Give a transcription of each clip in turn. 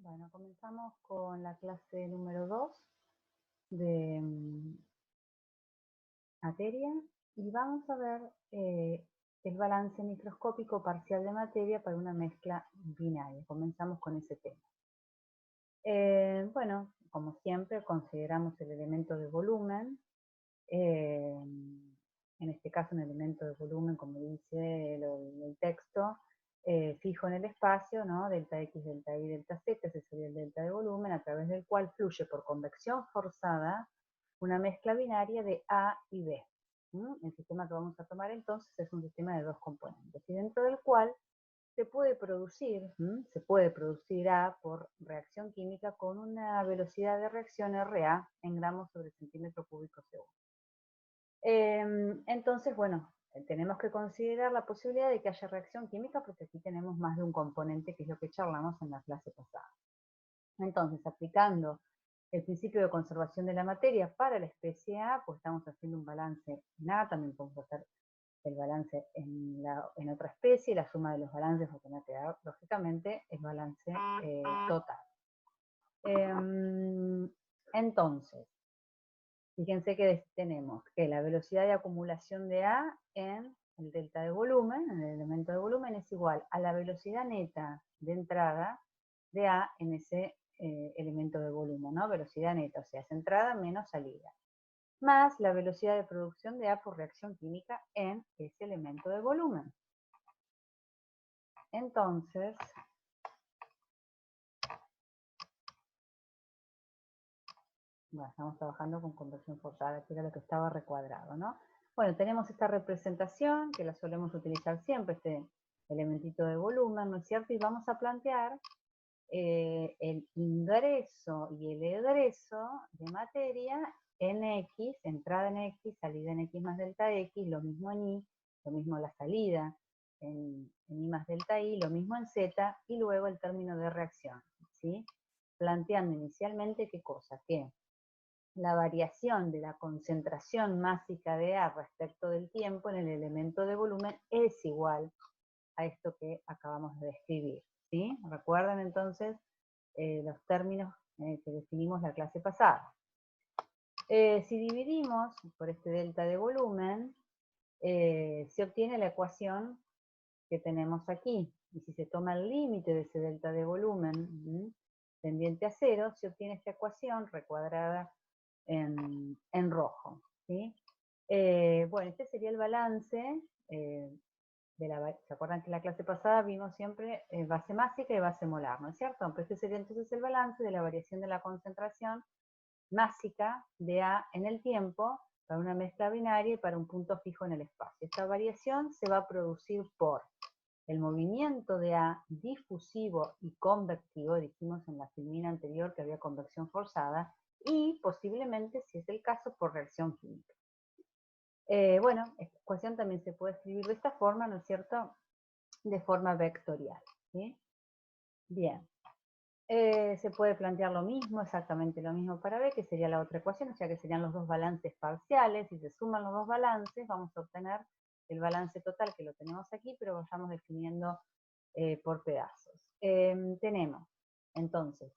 Bueno, comenzamos con la clase número 2 de materia y vamos a ver el balance microscópico parcial de materia para una mezcla binaria. Comenzamos con ese tema. Bueno, como siempre, consideramos el elemento de volumen. En este caso, un elemento de volumen, como dice el texto, fijo en el espacio, ¿no? Delta X, delta Y, delta Z, ese sería el delta de volumen, a través del cual fluye por convección forzada una mezcla binaria de A y B. El sistema que vamos a tomar entonces es un sistema de dos componentes, y dentro del cual se puede producir A por reacción química con una velocidad de reacción RA en gramos sobre centímetro cúbico segundo. Entonces, bueno, tenemos que considerar la posibilidad de que haya reacción química porque aquí tenemos más de un componente, que es lo que charlamos en la clase pasada. Entonces, aplicando el principio de conservación de la materia para la especie A, pues estamos haciendo un balance en A, también podemos hacer el balance en otra especie, la suma de los balances va a tener que dar, lógicamente, el balance total. Entonces, fíjense que tenemos que la velocidad de acumulación de A en el delta de volumen, en el elemento de volumen, es igual a la velocidad neta de entrada de A en ese elemento de volumen, ¿no? Velocidad neta, o sea, es entrada menos salida, más la velocidad de producción de A por reacción química en ese elemento de volumen. Entonces, bueno, estamos trabajando con conversión forzada, que era lo que estaba recuadrado, ¿no? Bueno, tenemos esta representación, que la solemos utilizar siempre, este elementito de volumen, ¿no es cierto? Y vamos a plantear el ingreso y el egreso de materia en X, entrada en X, salida en X más delta X, lo mismo en Y, lo mismo la salida en Y más delta Y, lo mismo en Z, y luego el término de reacción, ¿sí? Planteando inicialmente qué cosa, que la variación de la concentración másica de A respecto del tiempo en el elemento de volumen es igual a esto que acabamos de describir, ¿sí? Recuerden entonces los términos que definimos la clase pasada. Si dividimos por este delta de volumen, se obtiene la ecuación que tenemos aquí. Y si se toma el límite de ese delta de volumen tendiente a cero, se obtiene esta ecuación recuadrada en rojo, ¿sí? Bueno, este sería el balance ¿se acuerdan que en la clase pasada vimos siempre base másica y base molar, ¿no es cierto? Pero este sería entonces el balance de la variación de la concentración másica de A en el tiempo para una mezcla binaria y para un punto fijo en el espacio. Esta variación se va a producir por el movimiento de A difusivo y convectivo, dijimos en la filmina anterior que había convección forzada, y posiblemente, si es el caso, por reacción química. Bueno, esta ecuación también se puede escribir de esta forma, ¿no es cierto?, de forma vectorial, ¿sí? Bien. Se puede plantear lo mismo, exactamente lo mismo para B, que sería la otra ecuación, o sea que serían los dos balances parciales. Si se suman los dos balances, vamos a obtener el balance total, que lo tenemos aquí, pero vayamos definiendo por pedazos. Tenemos, entonces,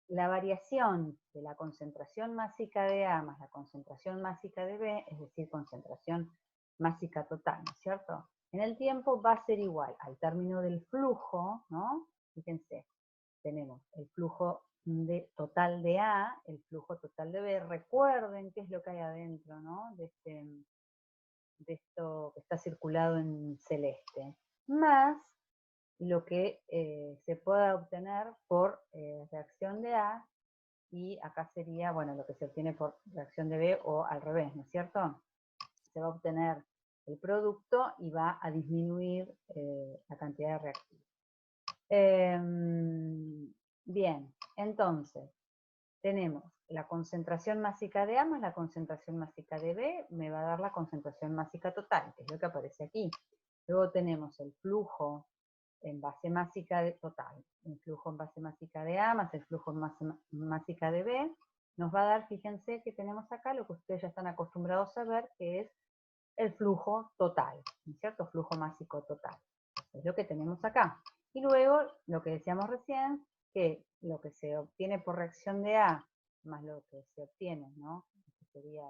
la variación de la concentración másica de A más la concentración másica de B, es decir, concentración másica total, ¿no es cierto? En el tiempo va a ser igual al término del flujo, ¿no? Fíjense, tenemos el flujo total de A, el flujo total de B. Recuerden qué es lo que hay adentro, ¿no? De esto que está circulado en celeste. Más lo que se pueda obtener por reacción de A, y acá sería, bueno, lo que se obtiene por reacción de B o al revés, ¿no es cierto? Se va a obtener el producto y va a disminuir la cantidad de reactivos. Bien, entonces, tenemos la concentración másica de A más la concentración másica de B, me va a dar la concentración másica total, que es lo que aparece aquí. Luego tenemos el flujo en base másica total, el flujo en base másica de A más el flujo en base másica de B, nos va a dar, fíjense que tenemos acá lo que ustedes ya están acostumbrados a ver, que es el flujo total, ¿no es cierto? Flujo másico total. Es lo que tenemos acá. Y luego, lo que decíamos recién, que lo que se obtiene por reacción de A más lo que se obtiene, ¿no? Que sería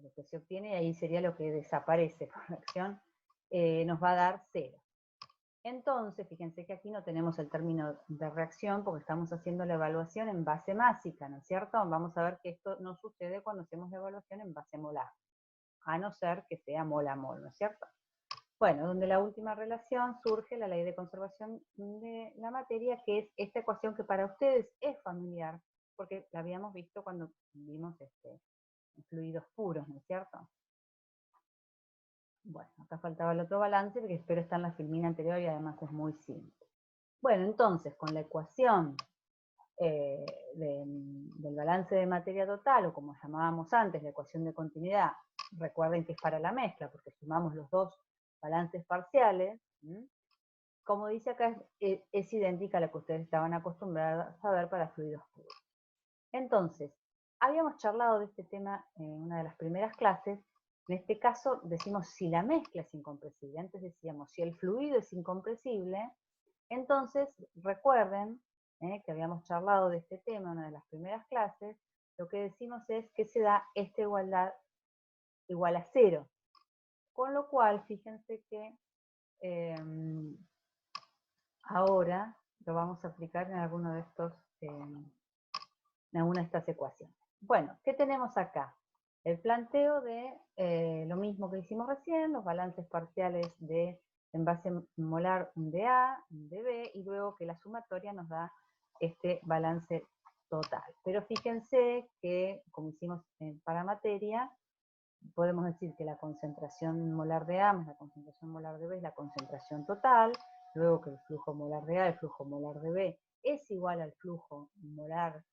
lo que se obtiene, y ahí sería lo que desaparece por reacción, nos va a dar 0. Entonces, fíjense que aquí no tenemos el término de reacción porque estamos haciendo la evaluación en base másica, ¿no es cierto? Vamos a ver que esto no sucede cuando hacemos la evaluación en base molar, a no ser que sea mol a mol, ¿no es cierto? Bueno, donde la última relación surge la ley de conservación de la materia, que es esta ecuación que para ustedes es familiar, porque la habíamos visto cuando vimos fluidos puros, ¿no es cierto? Bueno, acá faltaba el otro balance, porque espero está en la filmina anterior y además es muy simple. Bueno, entonces, con la ecuación del balance de materia total, o como llamábamos antes, la ecuación de continuidad, recuerden que es para la mezcla, porque sumamos los dos balances parciales, como dice acá, es idéntica a la que ustedes estaban acostumbrados a ver para fluidos puros. Entonces, habíamos charlado de este tema en una de las primeras clases. En este caso decimos si la mezcla es incompresible. Antes decíamos si el fluido es incompresible. Entonces, recuerden que habíamos charlado de este tema en una de las primeras clases. Lo que decimos es que se da esta igualdad igual a 0. Con lo cual, fíjense que ahora lo vamos a aplicar en alguno de estos, en alguna de estas ecuaciones. Bueno, ¿qué tenemos acá? El planteo de lo mismo que hicimos recién, los balances parciales de envase molar de A, de B, y luego que la sumatoria nos da este balance total. Pero fíjense que, como hicimos para materia, podemos decir que la concentración molar de A más la concentración molar de B es la concentración total, luego que el flujo molar de A, el flujo molar de B, es igual al flujo molar,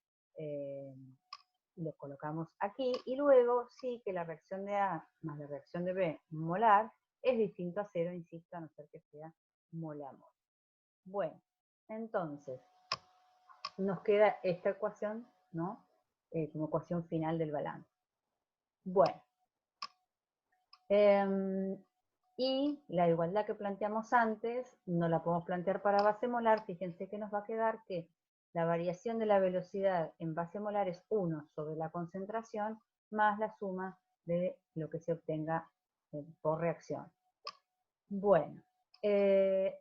lo colocamos aquí, y luego sí que la reacción de A más la reacción de B molar es distinto a 0, insisto, a no ser que sea mol a mol. Bueno, entonces, nos queda esta ecuación, ¿no? Como ecuación final del balance. Bueno, y la igualdad que planteamos antes, no la podemos plantear para base molar. Fíjense que nos va a quedar que la variación de la velocidad en base molar es 1 sobre la concentración más la suma de lo que se obtenga por reacción. Bueno, ¿qué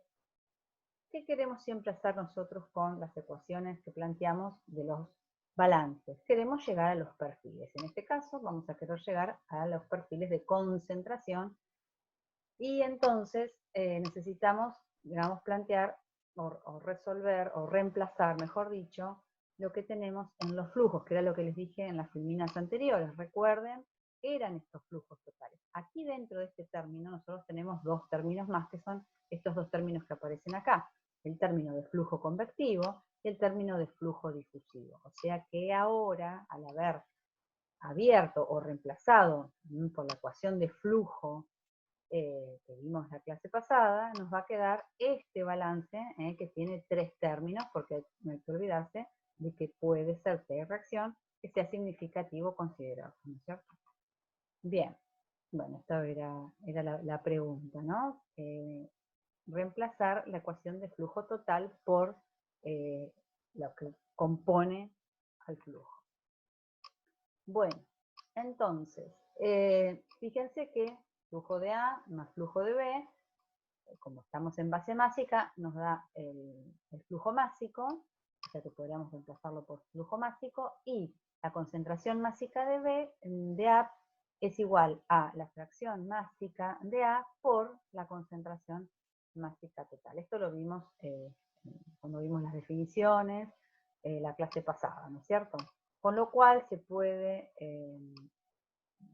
queremos siempre hacer nosotros con las ecuaciones que planteamos de los balances? Queremos llegar a los perfiles. En este caso vamos a querer llegar a los perfiles de concentración. Y entonces necesitamos, digamos, plantear o resolver o reemplazar, mejor dicho, lo que tenemos en los flujos, que era lo que les dije en las filminas anteriores. Recuerden que eran estos flujos totales. Aquí dentro de este término nosotros tenemos dos términos más, que son estos dos términos que aparecen acá. El término de flujo convectivo y el término de flujo difusivo. O sea que ahora, al haber abierto o reemplazado por la ecuación de flujo que vimos la clase pasada, nos va a quedar este balance que tiene 3 términos, porque no hay que olvidarse de que puede ser T de reacción que sea significativo considerado, ¿no es cierto? Bien, bueno, esta era la pregunta, ¿no? Reemplazar la ecuación de flujo total por lo que compone al flujo. Bueno, entonces, fíjense que flujo de A más flujo de B, como estamos en base másica, nos da el flujo másico, o sea que podríamos reemplazarlo por flujo másico, y la concentración másica de B, de A, es igual a la fracción másica de A por la concentración másica total. Esto lo vimos cuando vimos las definiciones, la clase pasada, ¿no es cierto? Con lo cual se puede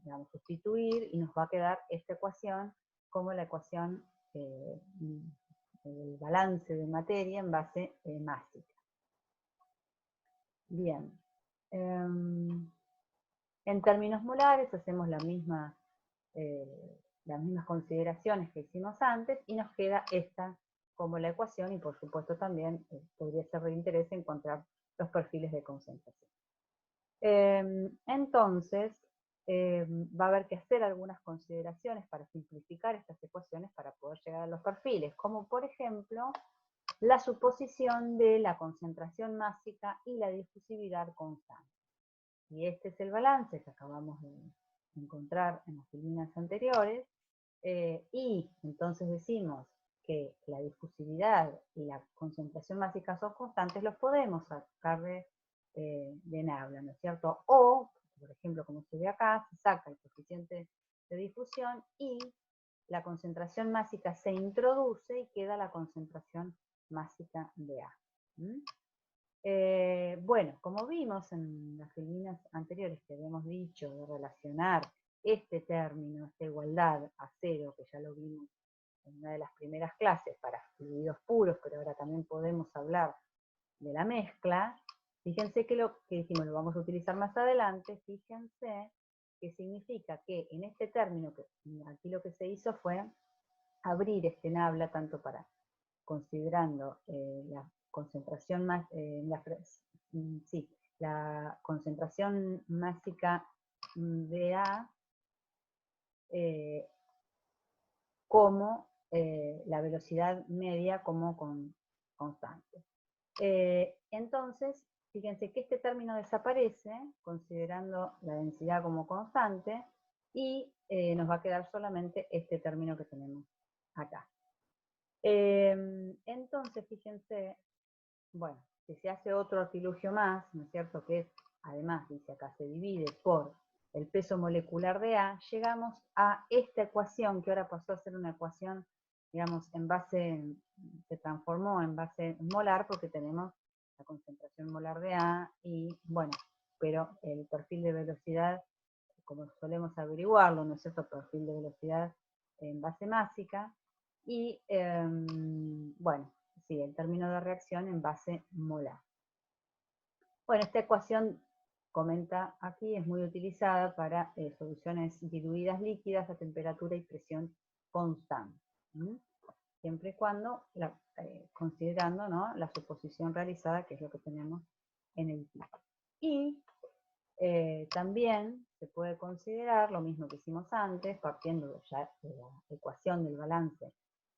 digamos, sustituir y nos va a quedar esta ecuación como la ecuación del balance de materia en base másica. Bien. En términos molares hacemos las mismas consideraciones que hicimos antes y nos queda esta como la ecuación, y por supuesto también podría ser de interés encontrar los perfiles de concentración. Entonces, va a haber que hacer algunas consideraciones para simplificar estas ecuaciones para poder llegar a los perfiles, como por ejemplo, la suposición de la concentración másica y la difusividad constante. Y este es el balance que acabamos de encontrar en las líneas anteriores, y entonces decimos que la difusividad y la concentración másica son constantes, los podemos sacar de Naula, ¿no es cierto? O, por ejemplo, como se ve acá, se saca el coeficiente de difusión y la concentración másica se introduce y queda la concentración másica de A. Bueno, como vimos en las líneas anteriores que habíamos dicho de relacionar este término, esta igualdad a cero, que ya lo vimos en una de las primeras clases para fluidos puros, pero ahora también podemos hablar de la mezcla, fíjense que lo que dijimos lo vamos a utilizar más adelante, fíjense que significa que en este término, que aquí lo que se hizo fue abrir este Nabla tanto para considerando la concentración más, la concentración másica de A como la velocidad media como constante. Entonces, fíjense que este término desaparece, considerando la densidad como constante, y nos va a quedar solamente este término que tenemos acá. Entonces, fíjense, bueno, si se hace otro artilugio más, ¿no es cierto? Que es, además, dice acá, se divide por el peso molecular de A, llegamos a esta ecuación, que ahora pasó a ser una ecuación, digamos, en base, se transformó en base molar, porque tenemos la concentración molar de A, y bueno, pero el perfil de velocidad, como solemos averiguarlo, ¿no es cierto? Perfil de velocidad en base másica, y bueno, sí, el término de reacción en base molar. Bueno, esta ecuación, comenta aquí, es muy utilizada para soluciones diluidas líquidas a temperatura y presión constante. Siempre y cuando, considerando, ¿no?, la suposición realizada, que es lo que tenemos en el tipo. Y también se puede considerar, lo mismo que hicimos antes, partiendo ya de la ecuación del balance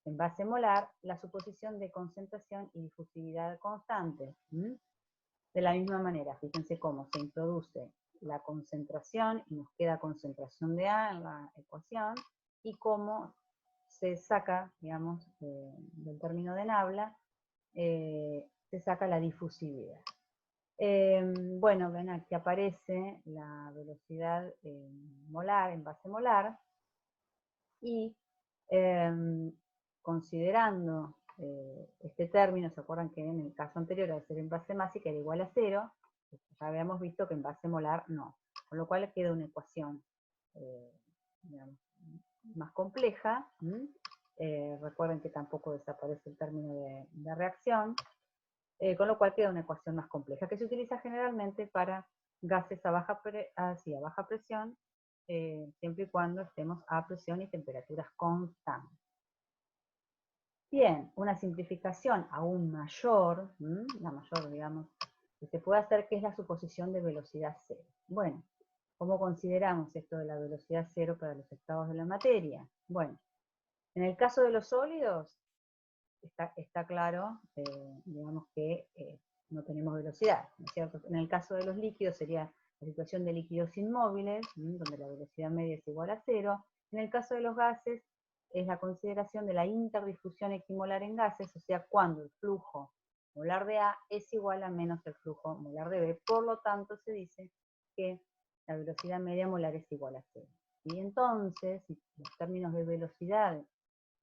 en base molar, la suposición de concentración y difusividad constantes. De la misma manera, fíjense cómo se introduce la concentración y nos queda concentración de A en la ecuación, y cómo se saca, digamos, del término de Nabla, se saca la difusividad. Bueno, ven, aquí aparece la velocidad molar, en base molar, y considerando este término, ¿se acuerdan que en el caso anterior al ser en base másica era igual a 0? Ya habíamos visto que en base molar no, con lo cual queda una ecuación digamos, más compleja. Recuerden que tampoco desaparece el término de reacción, con lo cual queda una ecuación más compleja, que se utiliza generalmente para gases a baja presión, siempre y cuando estemos a presión y temperaturas constantes. Bien, una simplificación aún mayor, la mayor, digamos, que se puede hacer, que es la suposición de velocidad cero. Bueno, ¿cómo consideramos esto de la velocidad cero para los estados de la materia? Bueno, en el caso de los sólidos, está claro, digamos que no tenemos velocidad, ¿no es cierto? En el caso de los líquidos sería la situación de líquidos inmóviles, donde la velocidad media es igual a 0. En el caso de los gases es la consideración de la interdifusión equimolar en gases, o sea, cuando el flujo molar de A es igual a menos el flujo molar de B, por lo tanto se dice que la velocidad media molar es igual a 0. Y entonces, si los términos de velocidad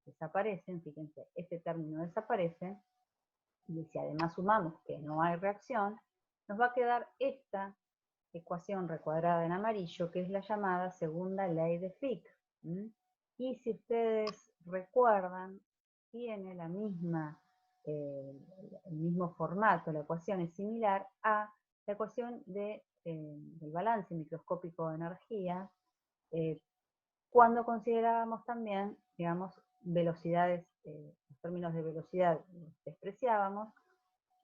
desaparecen, fíjense, este término desaparece, y si además sumamos que no hay reacción, nos va a quedar esta ecuación recuadrada en amarillo, que es la llamada segunda ley de Fick. Y si ustedes recuerdan, tiene la misma, el mismo formato, la ecuación es similar a la ecuación del balance microscópico de energía, cuando considerábamos también, digamos, velocidades, los términos de velocidad despreciábamos,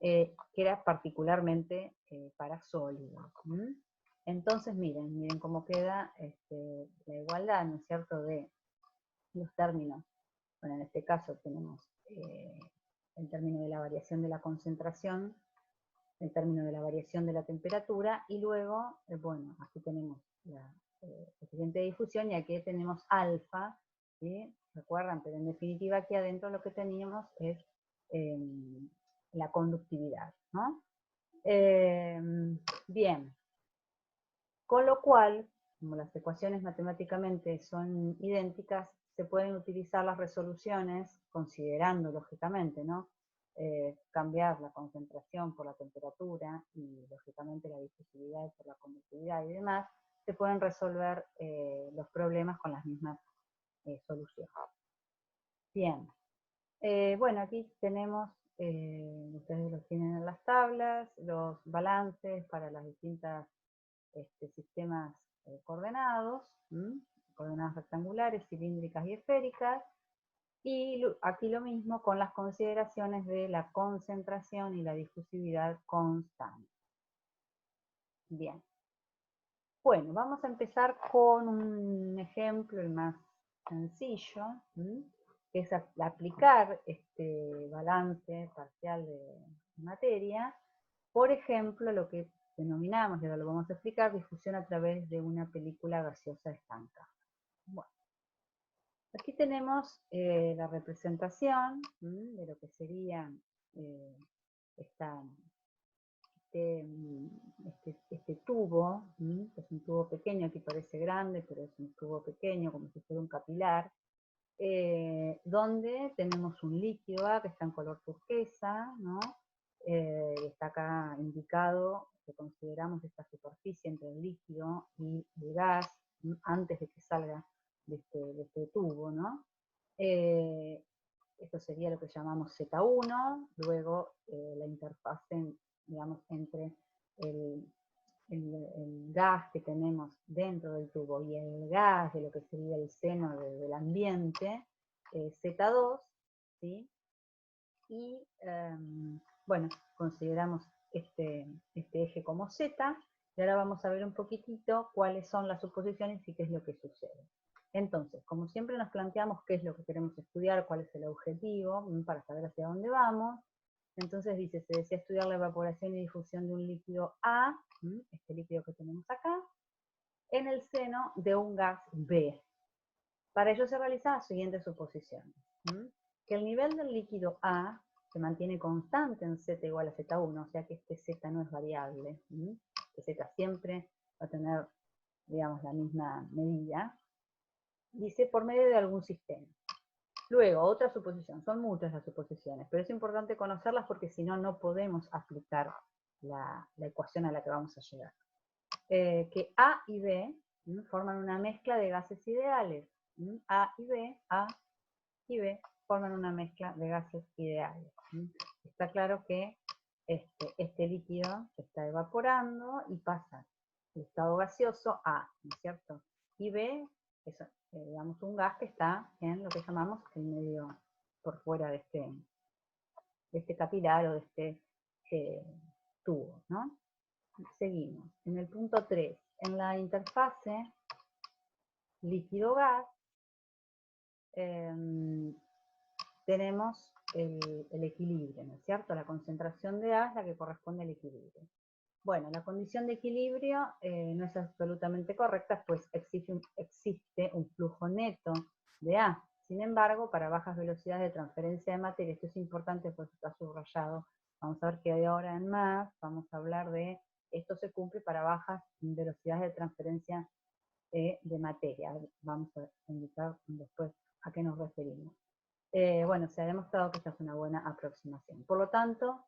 que era particularmente para sólidos. Entonces, miren cómo queda la igualdad, ¿no es cierto?, de los términos. Bueno, en este caso tenemos en términos de la variación de la concentración, en términos de la variación de la temperatura, y luego, bueno, aquí tenemos la coeficiente de difusión y aquí tenemos alfa, ¿sí? ¿Recuerdan? Pero en definitiva aquí adentro lo que teníamos es la conductividad, ¿no? Bien, con lo cual, como las ecuaciones matemáticamente son idénticas, se pueden utilizar las resoluciones, considerando lógicamente, ¿no? Cambiar la concentración por la temperatura y lógicamente la difusividad por la conductividad y demás, se pueden resolver los problemas con las mismas soluciones. Bien, bueno, aquí tenemos, ustedes lo tienen en las tablas, los balances para las distintas sistemas coordenados, coordenadas rectangulares, cilíndricas y esféricas, y aquí lo mismo con las consideraciones de la concentración y la difusividad constante. Bien. Bueno, vamos a empezar con un ejemplo, el más sencillo, que es aplicar este balance parcial de materia, por ejemplo, lo que denominamos, y ahora lo vamos a explicar, difusión a través de una película gaseosa estancada. Bueno, aquí tenemos la representación de lo que sería este tubo, que es un tubo pequeño, aquí parece grande, pero es un tubo pequeño, como si fuera un capilar, donde tenemos un líquido A que está en color turquesa, ¿no? Está acá indicado que consideramos esta superficie entre el líquido y el gas antes de que salga de este tubo, ¿no? Esto sería lo que llamamos Z1, luego la interfase, digamos, entre el gas que tenemos dentro del tubo y el gas de lo que sería el seno del ambiente, Z2, ¿sí? Y bueno, consideramos este eje como Z, y ahora vamos a ver un poquitito cuáles son las suposiciones y qué es lo que sucede. Entonces, como siempre nos planteamos qué es lo que queremos estudiar, cuál es el objetivo, para saber hacia dónde vamos. Entonces dice, se desea estudiar la evaporación y difusión de un líquido A, este líquido que tenemos acá, en el seno de un gas B. Para ello se realizan las siguientes suposiciones. Que el nivel del líquido A se mantiene constante en Z igual a Z1, o sea que este Z no es variable, que Z siempre va a tener, digamos, la misma medida, dice por medio de algún sistema. Luego, otra suposición, son muchas las suposiciones, pero es importante conocerlas porque si no, no podemos aplicar la ecuación a la que vamos a llegar. Que A y B forman una mezcla de gases ideales. A y B forman una mezcla de gases ideales. Está claro que este líquido se está evaporando y pasa del estado gaseoso a, ¿no es cierto? Y B es, digamos, un gas que está en lo que llamamos el medio por fuera de este capilar o de este tubo, ¿no? Seguimos. En el punto 3, en la interfase líquido-gas, tenemos el equilibrio, ¿no es cierto? La concentración de A es la que corresponde al equilibrio. Bueno, la condición de equilibrio no es absolutamente correcta, pues existe un flujo neto de A. Sin embargo, para bajas velocidades de transferencia de materia, esto es importante porque está subrayado, vamos a ver que de ahora en más vamos a hablar de, esto se cumple para bajas velocidades de transferencia de materia. Vamos a indicar después a qué nos referimos. Bueno, se ha demostrado que esta es una buena aproximación. Por lo tanto,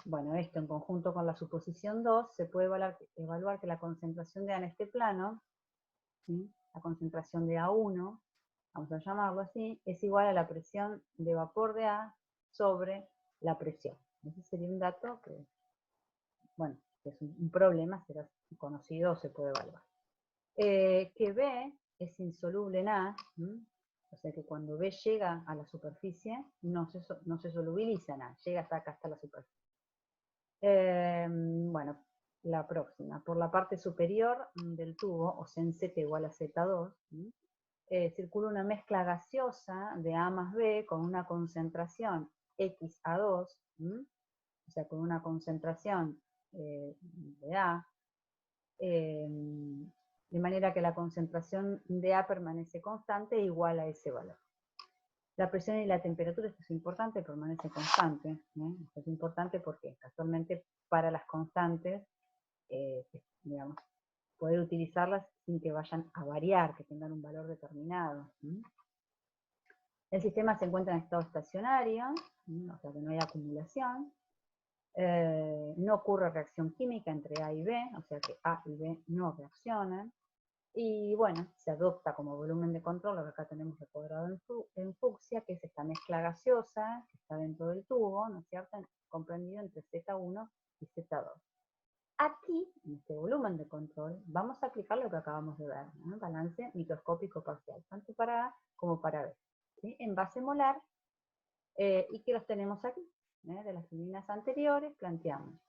bueno, esto en conjunto con la suposición 2, se puede evaluar que la concentración de A en este plano, ¿sí? La concentración de A1, vamos a llamarlo así, es igual a la presión de vapor de A sobre la presión. Ese sería un dato que, bueno, es un problema, será conocido o se puede evaluar. Que B es insoluble en A, o sea que cuando B llega a la superficie, no se solubiliza en A, llega hasta acá, hasta la superficie. Bueno, la próxima. Por la parte superior del tubo, o sea en Z igual a Z2, circula una mezcla gaseosa de A más B con una concentración XA2, o sea, con una concentración de A, de manera que la concentración de A permanece constante e igual a ese valor. La presión y la temperatura, esto es importante, permanece constante. Esto es importante porque casualmente para las constantes, digamos, poder utilizarlas sin que vayan a variar, que tengan un valor determinado. El sistema se encuentra en estado estacionario, o sea que no hay acumulación. No ocurre reacción química entre A y B, o sea que A y B no reaccionan. Y bueno, se adopta como volumen de control, lo que acá tenemos recuadrado en fucsia, que es esta mezcla gaseosa que está dentro del tubo, ¿no es cierto?, comprendido entre Z1 y Z2. Aquí, en este volumen de control, vamos a aplicar lo que acabamos de ver, ¿no? Balance microscópico parcial, tanto para A como para B, ¿sí? En base molar, y que los tenemos aquí, de las líneas anteriores, planteamos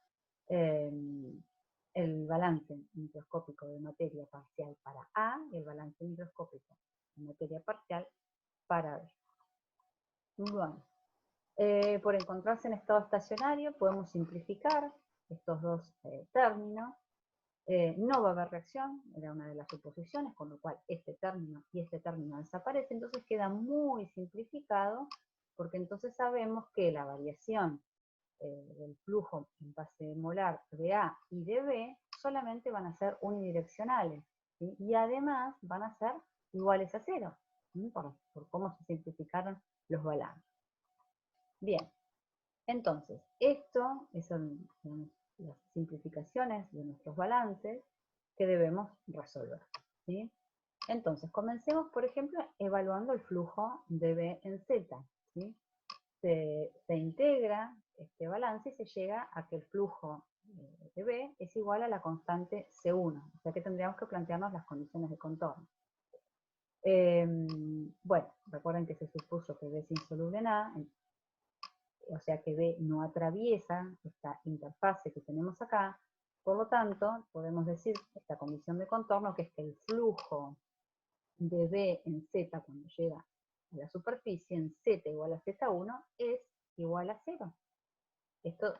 el balance microscópico de materia parcial para A y el balance microscópico de materia parcial para B. Bueno, por encontrarse en estado estacionario podemos simplificar estos dos términos. No va a haber reacción, era una de las suposiciones, con lo cual este término y este término desaparece, entonces queda muy simplificado, porque entonces sabemos que la variación del flujo en base molar de A y de B solamente van a ser unidireccionales, ¿sí? Y además van a ser iguales a cero, por cómo se simplificaron los balances. Bien, entonces, esto son las simplificaciones de nuestros balances que debemos resolver, ¿sí? Entonces, comencemos, por ejemplo, evaluando el flujo de B en Z, ¿sí? Se integra este balance y se llega a que el flujo de B es igual a la constante C1, o sea que tendríamos que plantearnos las condiciones de contorno. Bueno, recuerden que se supuso que B es insoluble en A, o sea que B no atraviesa esta interfase que tenemos acá, por lo tanto, podemos decir esta condición de contorno, que es que el flujo de B en Z cuando llega a la superficie en Z igual a Z1 es igual a 0. Esto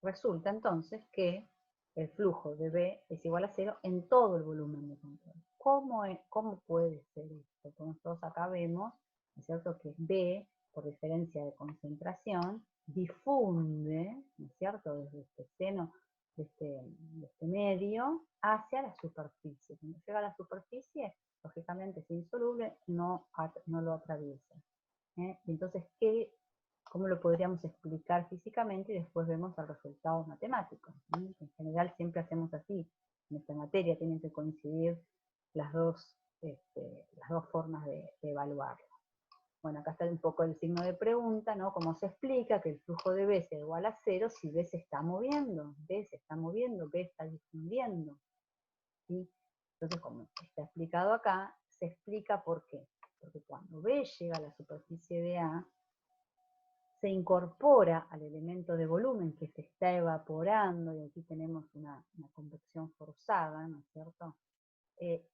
resulta entonces que el flujo de B es igual a 0 en todo el volumen de control. ¿Cómo puede ser esto? Porque nosotros acá vemos, ¿no es cierto?, que B, por diferencia de concentración, difunde, ¿no es cierto?, desde este seno, de este medio, hacia la superficie. Cuando llega a la superficie, lógicamente es insoluble, no lo atraviesa. Entonces, ¿cómo lo podríamos explicar físicamente? Y después vemos el resultado matemático. En general siempre hacemos así. En esta materia tienen que coincidir las dos formas de evaluarlo. Bueno, acá está un poco el signo de pregunta, ¿no? ¿Cómo se explica que el flujo de B sea igual a 0 si B se está moviendo? B se está moviendo, B está difundiendo, ¿sí? Entonces, como está explicado acá, se explica por qué. Porque cuando B llega a la superficie de A, se incorpora al elemento de volumen que se está evaporando, y aquí tenemos una convección forzada, ¿no es cierto?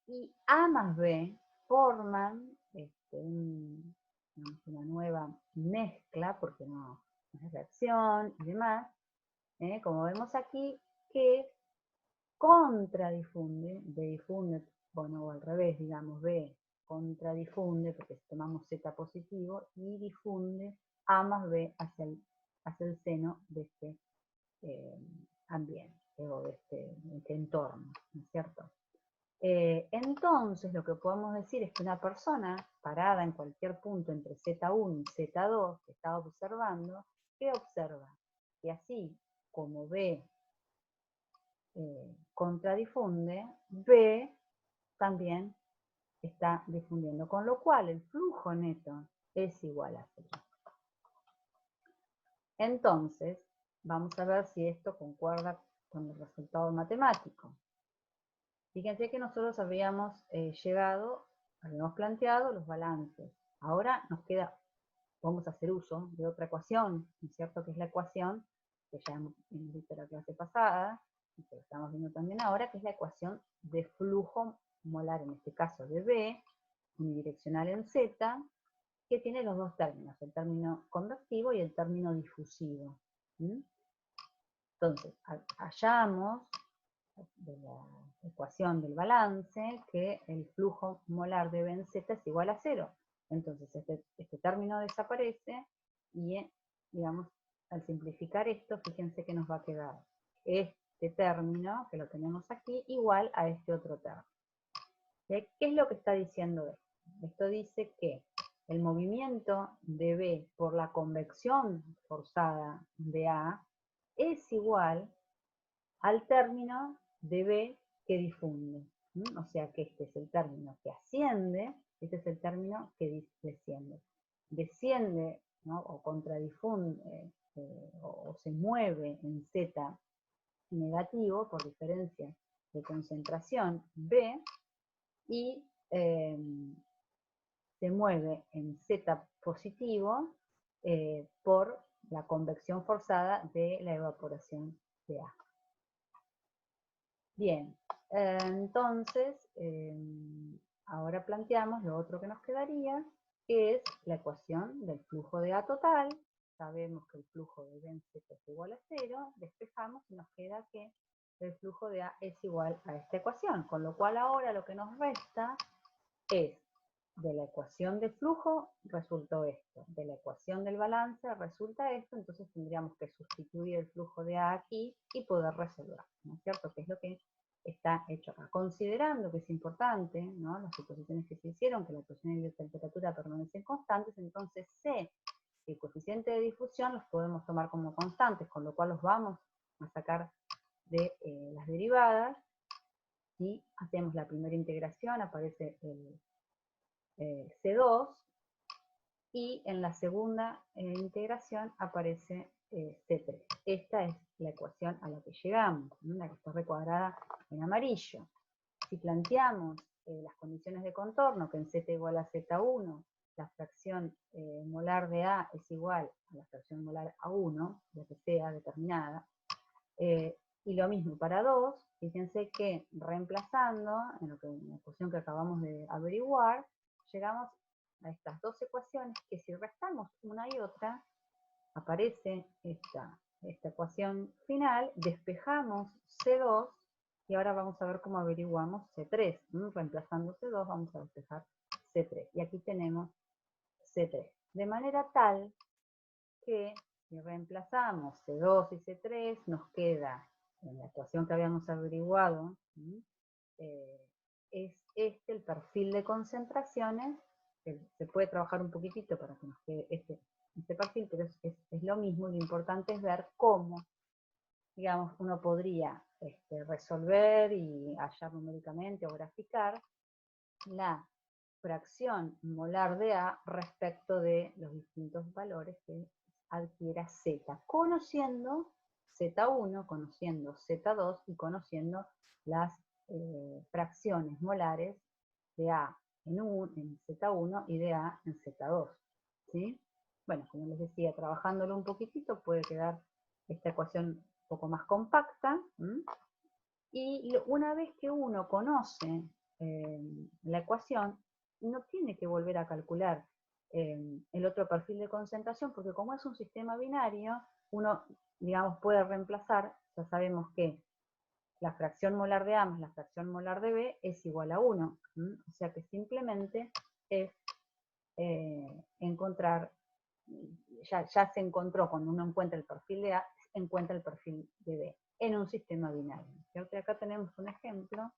Y A más B forman una nueva mezcla, porque no es reacción y demás, como vemos aquí, que contradifunde, B difunde, bueno, o al revés, digamos, B contradifunde, porque si tomamos Z positivo, y difunde A más B hacia el seno de este ambiente, o de este entorno, ¿no es cierto? Entonces, lo que podemos decir es que una persona parada en cualquier punto entre Z1 y Z2 que está observando, ¿qué observa? Que así como B contradifunde, B también está difundiendo, con lo cual el flujo neto es igual a 0. Entonces, vamos a ver si esto concuerda con el resultado matemático. Fíjense que nosotros habíamos planteado los balances. Ahora nos queda, vamos a hacer uso de otra ecuación, ¿no es cierto?, que es la ecuación que ya hemos visto en la clase pasada, y que estamos viendo también ahora, que es la ecuación de flujo molar, en este caso de B, unidireccional en Z, que tiene los dos términos, el término convectivo y el término difusivo. Entonces, hallamos de la ecuación del balance que el flujo molar de B en Z es igual a 0. Entonces, este término desaparece y, digamos, al simplificar esto, fíjense que nos va a quedar este término, que lo tenemos aquí, igual a este otro término. ¿Qué es lo que está diciendo esto? Esto dice que el movimiento de B por la convección forzada de A es igual al término de B que difunde. O sea que este es el término que asciende, este es el término que desciende. Desciende, ¿no? O contradifunde, o se mueve en Z negativo por diferencia de concentración B, y se mueve en Z positivo por la convección forzada de la evaporación de A. Bien, entonces, ahora planteamos lo otro que nos quedaría, que es la ecuación del flujo de A total. Sabemos que el flujo de B en Z es igual a 0, despejamos y nos queda que el flujo de A es igual a esta ecuación, con lo cual ahora lo que nos resta es, de la ecuación de flujo resultó esto, de la ecuación del balance resulta esto, entonces tendríamos que sustituir el flujo de A aquí y poder resolver, ¿no es cierto? Que es lo que está hecho acá. Considerando que es importante, ¿no?, las suposiciones que se hicieron, que la presión y la temperatura permanecen constantes, entonces C y el coeficiente de difusión los podemos tomar como constantes, con lo cual los vamos a sacar de las derivadas, y hacemos la primera integración, aparece el C2, y en la segunda integración aparece C3. Esta es la ecuación a la que llegamos, ¿no?, la que está recuadrada en amarillo. Si planteamos las condiciones de contorno, que en Z igual a Z1, la fracción molar de A es igual a la fracción molar A1, la que sea determinada, y lo mismo para 2, fíjense que reemplazando en la ecuación que acabamos de averiguar, llegamos a estas dos ecuaciones que si restamos una y otra, aparece esta ecuación final, despejamos C2 y ahora vamos a ver cómo averiguamos C3. Reemplazando C2 vamos a despejar C3. Y aquí tenemos C3. De manera tal que si reemplazamos C2 y C3, nos queda en la ecuación que habíamos averiguado, es este el perfil de concentraciones, que se puede trabajar un poquitito para que nos quede este perfil, pero es lo mismo, lo importante es ver cómo, digamos, uno podría resolver y hallar numéricamente o graficar la fracción molar de A respecto de los distintos valores que adquiera Z, conociendo Z1, conociendo Z2 y conociendo las fracciones molares de A en Z1 y de A en Z2. ¿Sí? Bueno, como les decía, trabajándolo un poquitito puede quedar esta ecuación un poco más compacta. Y una vez que uno conoce la ecuación, no tiene que volver a calcular el otro perfil de concentración, porque como es un sistema binario, uno, digamos, puede reemplazar, ya sabemos que la fracción molar de A más la fracción molar de B es igual a 1. O sea que simplemente es encontrar, ya se encontró, cuando uno encuentra el perfil de A, encuentra el perfil de B en un sistema binario. ¿Cierto? Y acá tenemos un ejemplo,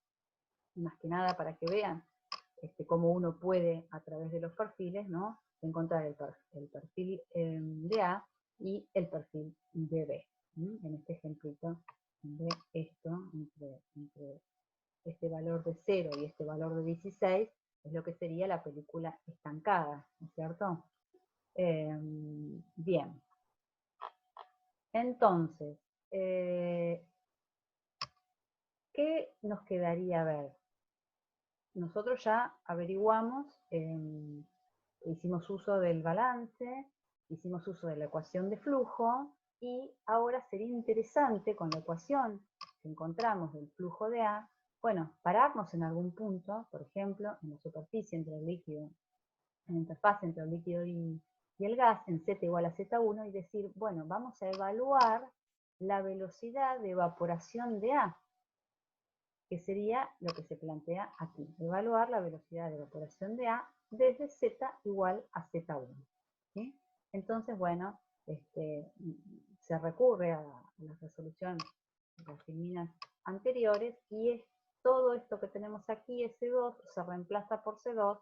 más que nada para que vean cómo uno puede, a través de los perfiles, ¿no?, encontrar el perfil de A y el perfil de B. En este ejemplito de esto, entre este valor de 0 y este valor de 16, es lo que sería la película estancada, ¿no es cierto? Bien. Entonces, ¿qué nos quedaría ver? Nosotros ya averiguamos, hicimos uso del balance, hicimos uso de la ecuación de flujo, y ahora sería interesante, con la ecuación que encontramos del flujo de A, Bueno, pararnos en algún punto, por ejemplo, en la superficie entre el líquido, en la interfaz entre el líquido y el gas, en Z igual a Z1, y decir, bueno, vamos a evaluar la velocidad de evaporación de A, que sería lo que se plantea aquí, evaluar la velocidad de evaporación de A desde Z igual a Z1. ¿Sí? Entonces, bueno, se recurre a las resoluciones de las filminas anteriores y es todo esto que tenemos aquí, S2, se reemplaza por C2,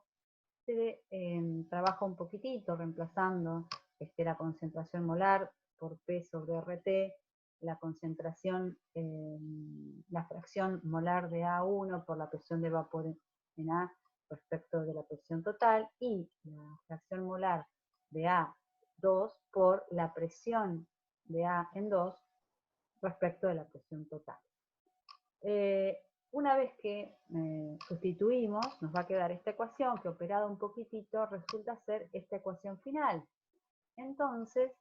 se trabaja un poquitito reemplazando la concentración molar por P sobre RT, la concentración, la fracción molar de A1 por la presión de vapor en A respecto de la presión total y la fracción molar de A2 por la presión de A en 2 respecto de la presión total. Una vez que sustituimos, nos va a quedar esta ecuación que operada un poquitito resulta ser esta ecuación final. Entonces,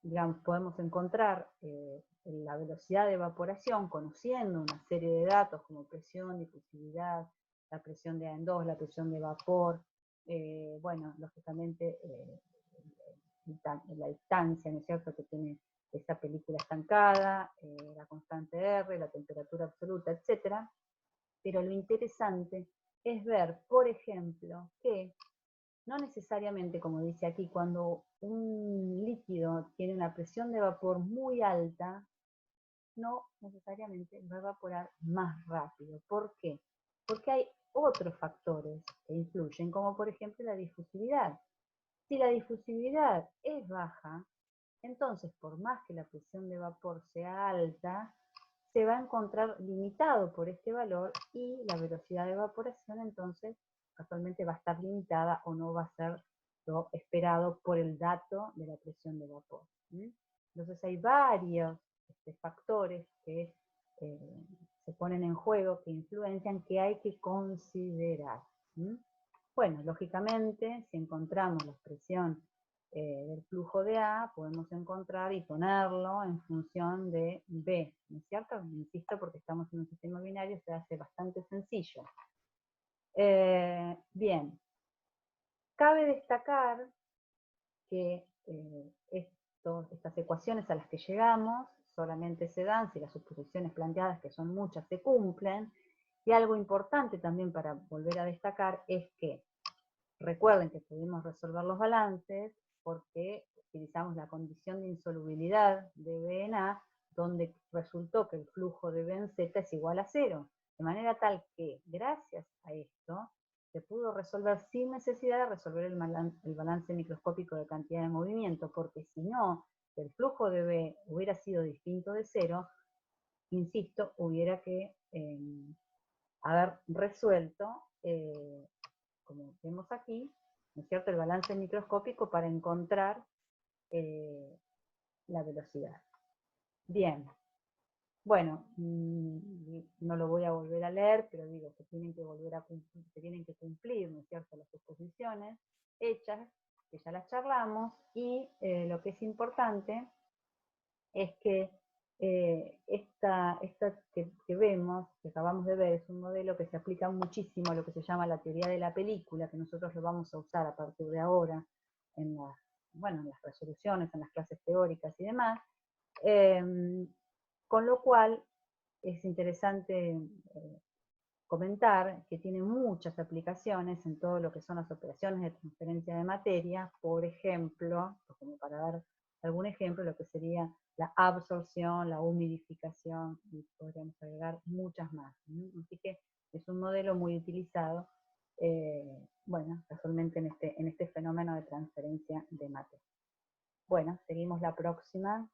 digamos, podemos encontrar la velocidad de evaporación conociendo una serie de datos como presión, difusividad, la presión de A en 2, la presión de vapor, bueno, lógicamente la distancia, ¿no es cierto?, que tiene esa película estancada, la constante R, la temperatura absoluta, etc. Pero lo interesante es ver, por ejemplo, que no necesariamente, como dice aquí, cuando un líquido tiene una presión de vapor muy alta, no necesariamente va a evaporar más rápido. ¿Por qué? Porque hay otros factores que influyen, como por ejemplo la difusividad. Si la difusividad es baja, entonces por más que la presión de vapor sea alta, se va a encontrar limitado por este valor y la velocidad de evaporación entonces casualmente va a estar limitada o no va a ser lo esperado por el dato de la presión de vapor. Entonces hay varios factores que se ponen en juego, que influencian, que hay que considerar. Bueno, lógicamente, si encontramos la expresión del flujo de A, podemos encontrar y ponerlo en función de B, ¿no es cierto? Insisto, porque estamos en un sistema binario, se hace bastante sencillo. Bien, cabe destacar que estas ecuaciones a las que llegamos solamente se dan si las suposiciones planteadas, que son muchas, se cumplen, y algo importante también para volver a destacar es que recuerden que pudimos resolver los balances porque utilizamos la condición de insolubilidad de B en A, donde resultó que el flujo de B en Z es igual a 0. De manera tal que, gracias a esto, se pudo resolver sin necesidad de resolver el balance microscópico de cantidad de movimiento, porque si no, el flujo de B hubiera sido distinto de 0, insisto, hubiera que haber resuelto como vemos aquí, ¿no es cierto?, el balance microscópico para encontrar la velocidad. Bien, bueno, no lo voy a volver a leer, pero digo, se tienen que cumplir, ¿no es cierto?, las suposiciones hechas, que ya las charlamos, y lo que es importante es que esta que vemos, que acabamos de ver, es un modelo que se aplica muchísimo a lo que se llama la teoría de la película, que nosotros lo vamos a usar a partir de ahora en las resoluciones, en las clases teóricas y demás, con lo cual es interesante comentar que tiene muchas aplicaciones en todo lo que son las operaciones de transferencia de materia, por ejemplo, como para dar algún ejemplo, lo que sería la absorción, la humidificación, y podríamos agregar muchas más. Así que es un modelo muy utilizado, bueno, casualmente en este fenómeno de transferencia de materia. Bueno, seguimos la próxima.